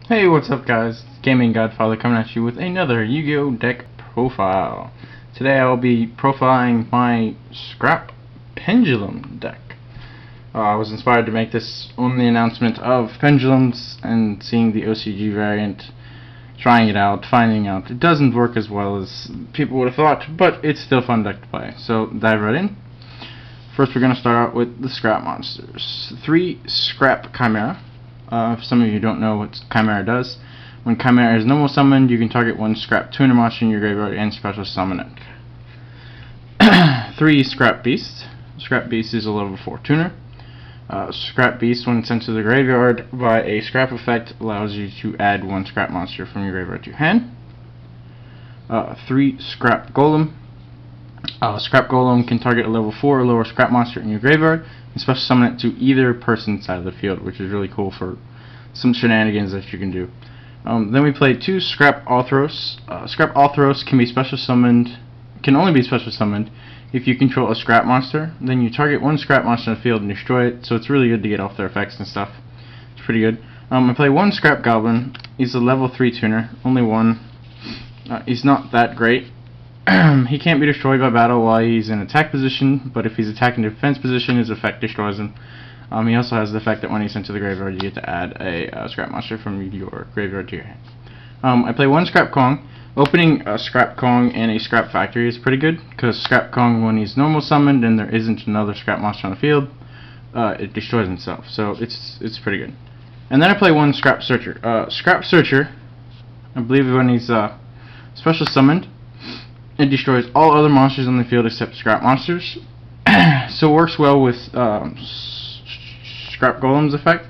Hey, what's up guys? It's GamingGodFather coming at you with another Yu-Gi-Oh! Deck profile. Today I will be profiling my Scrap Pendulum deck. I was inspired to make this on the announcement of pendulums and seeing the OCG variant, trying it out, finding out it doesn't work as well as people would have thought, but it's still a fun deck to play. So dive right in. First we're going to start out with the Scrap monsters. 3 Scrap Chimera. If some of you don't know what Chimera does, when Chimera is normal summoned, you can target 1 Scrap tuner monster in your graveyard and special summon it. 3 Scrap Beast. Scrap Beast is a level 4 tuner. Scrap Beast, when sent to the graveyard by a Scrap effect, allows you to add 1 Scrap monster from your graveyard to your hand. 3 Scrap Golem. Scrap Golem can target a level 4 or lower Scrap monster in your graveyard and special summon it to either person's side of the field, which is really cool for some shenanigans that you can do. Then we play 2 Scrap Althros. Scrap Althros can only be special summoned if you control a Scrap monster. Then you target 1 Scrap monster in the field and destroy it, so it's really good to get off their effects and stuff. It's pretty good. I play 1 Scrap Goblin. He's a level 3 tuner, only 1. He's not that great. He can't be destroyed by battle while he's in attack position, but if he's attacking defense position, his effect destroys him. He also has the effect that when he's sent to the graveyard, you get to add a Scrap monster from your graveyard to your hand. I play 1 Scrap Kong. Opening a Scrap Kong and a Scrap Factory is pretty good, because Scrap Kong, when he's normal summoned and there isn't another Scrap monster on the field, it destroys himself, so it's pretty good. And then I play 1 Scrap Searcher. Scrap Searcher, I believe when he's special summoned, it destroys all other monsters on the field except Scrap monsters. So it works well with Scrap Golem's effect,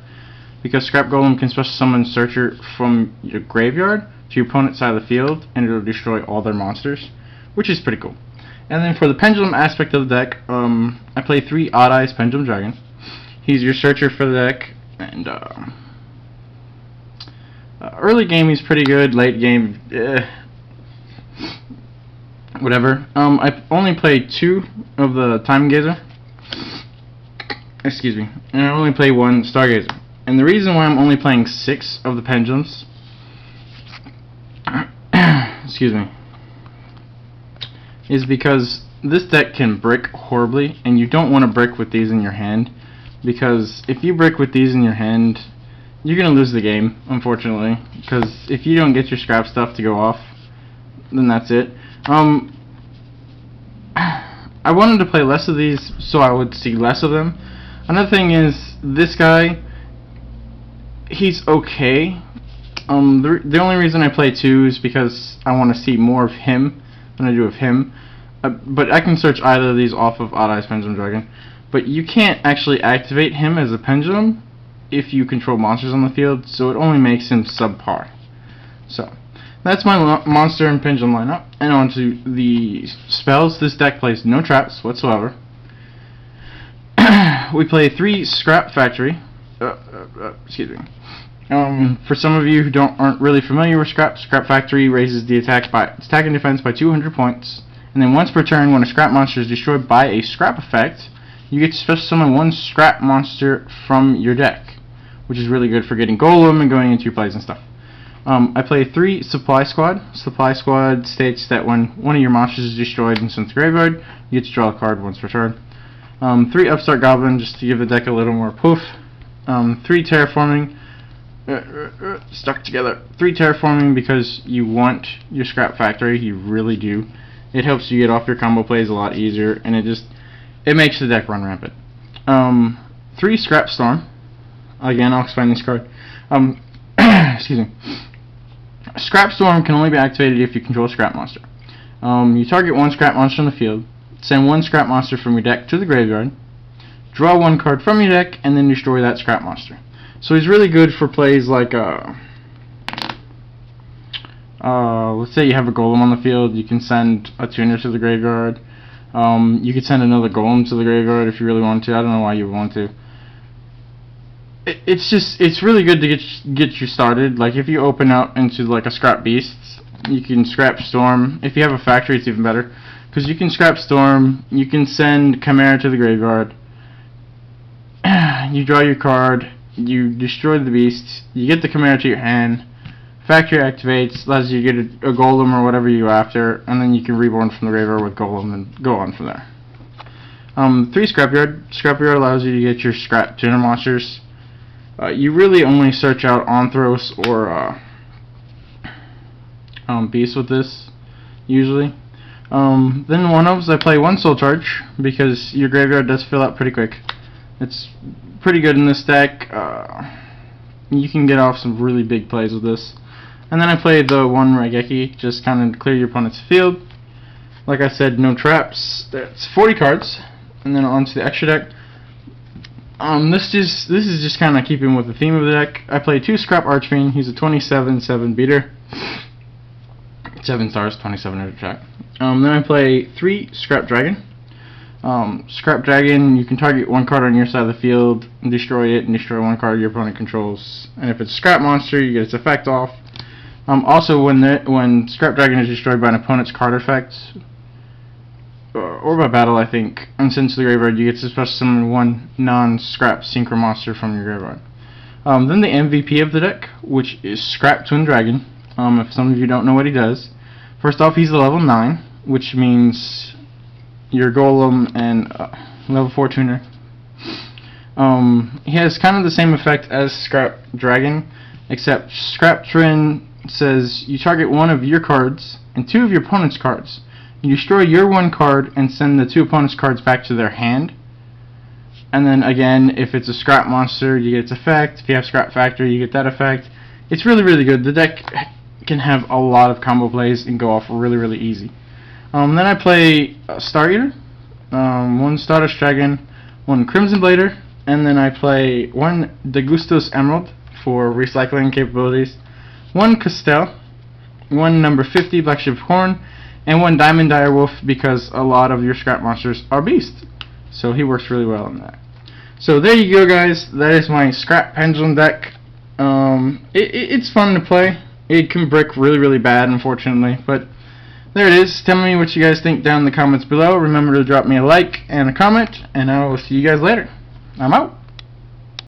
because Scrap Golem can special summon Searcher from your graveyard to your opponent's side of the field, and it'll destroy all their monsters, which is pretty cool. And then for the pendulum aspect of the deck, I play 3 Odd Eyes Pendulum Dragon. He's your Searcher for the deck, and early game he's pretty good, late game, whatever. I only played 2 of the Time Gazer. Excuse me. And I only play 1 Stargazer. And the reason why I'm only playing 6 of the pendulums, excuse me, is because this deck can brick horribly, and you don't want to brick with these in your hand, because if you brick with these in your hand, you're gonna lose the game, unfortunately. Because if you don't get your scrap stuff to go off, then that's it. I wanted to play less of these so I would see less of them. Another thing is, this guy, he's okay. The only reason I play 2 is because I want to see more of him than I do of him. But I can search either of these off of Odd Eyes Pendulum Dragon. But you can't actually activate him as a pendulum if you control monsters on the field, so it only makes him subpar. So that's my monster and pendulum lineup. And on to the spells. This deck plays no traps whatsoever. We play 3 Scrap Factory. Excuse me. For some of you who aren't really familiar with Scrap Factory raises the attack and defense by 200 points. And then once per turn, when a Scrap monster is destroyed by a Scrap effect, you get to special summon 1 Scrap monster from your deck, which is really good for getting Golem and going into your plays and stuff. I play 3 Supply Squad. Supply Squad states that when one of your monsters is destroyed and sent to the graveyard, you get to draw a card once per turn. 3 Upstart Goblin, just to give the deck a little more poof. 3 Terraforming. Stuck together. 3 Terraforming because you want your Scrap Factory, you really do. It helps you get off your combo plays a lot easier, and it makes the deck run rampant. 3 Scrap Storm. Again, I'll explain this card. Excuse me. Scrap Storm can only be activated if you control a Scrap monster. You target 1 Scrap monster in the field, send 1 Scrap monster from your deck to the graveyard, draw 1 card from your deck, and then destroy that Scrap monster. So he's really good for plays like, let's say you have a Golem on the field, you can send a tuner to the graveyard. You could send another Golem to the graveyard if you really want to. I don't know why you would want to. It's really good to get you started. Like if you open out into like a Scrap Beast, you can Scrap Storm. If you have a factory, it's even better, because you can Scrap Storm, you can send Chimera to the graveyard, you draw your card, you destroy the beast, you get the Chimera to your hand, factory activates, allows you to get a golem or whatever you're after, and then you can reborn from the graveyard with golem and go on from there. 3 scrapyard. Scrapyard allows you to get your scrap tuner monsters. You really only search out Onthros or beasts with this, usually. Then one-ofs, I play 1 soul charge because your graveyard does fill out pretty quick. It's pretty good in this deck. You can get off some really big plays with this. And then I play the 1 Raigeki, just kind of clear your opponent's field. Like I said, no traps. That's 40 cards. And then onto the extra deck. This is just kind of keeping with the theme of the deck. I play 2 Scrap Archfiend. He's a 27/7 beater. 7 stars, 27 at attack. Then I play 3 Scrap Dragon. Scrap Dragon, you can target 1 card on your side of the field, and destroy it, and destroy 1 card your opponent controls. And if it's a Scrap Monster, you get its effect off. Also, when Scrap Dragon is destroyed by an opponent's card effect, or by battle, I think, and sent to the graveyard, you get to special summon 1 non-Scrap Synchro Monster from your graveyard. Then the MVP of the deck, which is Scrap Twin Dragon. If some of you don't know what he does, first off, he's a level 9, which means your golem and level 4 tuner. He has kind of the same effect as Scrap Dragon, except Scrap Twin says you target 1 of your cards and 2 of your opponent's cards. You destroy your 1 card and send the 2 opponent's cards back to their hand. And then again, if it's a Scrap Monster, you get its effect. If you have Scrap Factory, you get that effect. It's really, really good. The deck can have a lot of combo plays and go off really, really easy. Then I play Star Eater, 1 Stardust Dragon, 1 Crimson Blader, and then I play 1 Degustos Emerald for recycling capabilities, 1 Castell, 1 number 50 Black Ship Horn, and 1 Diamond Direwolf because a lot of your scrap monsters are beasts. So he works really well in that. So there you go, guys. That is my Scrap Pendulum deck. It's fun to play. It can brick really, really bad, unfortunately, but there it is. Tell me what you guys think down in the comments below. Remember to drop me a like and a comment, and I will see you guys later. I'm out.